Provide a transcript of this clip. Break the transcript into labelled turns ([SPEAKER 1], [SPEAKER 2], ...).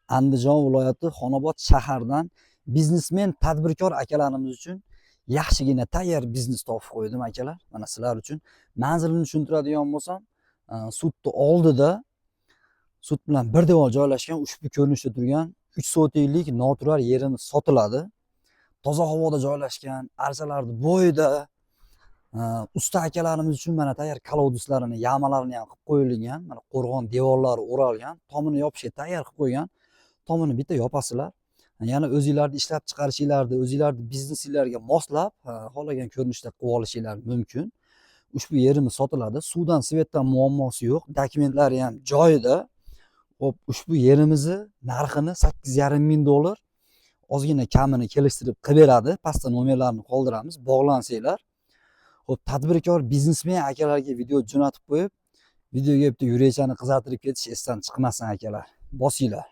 [SPEAKER 1] Andijon viloyati Xonobod shahardan biznesmen, tadbirkor akalarimiz uchun yaxshigina tayyor biznes topib qo'ydim akalar. Mana sizlar uchun manzilini tushuntiradigan bo'lsam, sudni oldida sud bilan bir devor joylashgan ushbu ko'rinishda turgan 3 sotiklik noturar yerimiz sotiladi. Toza havoda joylashgan, archalarni bo'yida usta akalarimiz uchun mana tayyor kolodislarini, yamalarini ham qilib qo'yilgan. Mana qo'rg'on devorlari o'ralgan, tomini yopishga tayyor qilib qo'ygan. Tomini bitta yopasizlar. Yana o'zingizlarni ishlab chiqarishinglarni, o'zingizlarni biznesingizlarga moslab, xohlagan ko'rinishda qilib olishinglar mumkin. Ushbu yerimiz sotiladi. Suvdan, svetdan muammosi yo'q. Dokumentlari ham joyida. Hop, ushbu yerimizni narxini 8,5 ming dollar. Ozgina kamini kelishtirib qilib beradi. Pastda nomerlarni qoldiramiz, bog'lansanglar. Hop, tadbirkor, biznesmen akalarga video jo'natib qo'yib, videoga bitta yurakchani qizartirib ketish esdan chiqmasin akalar. Bosinglar.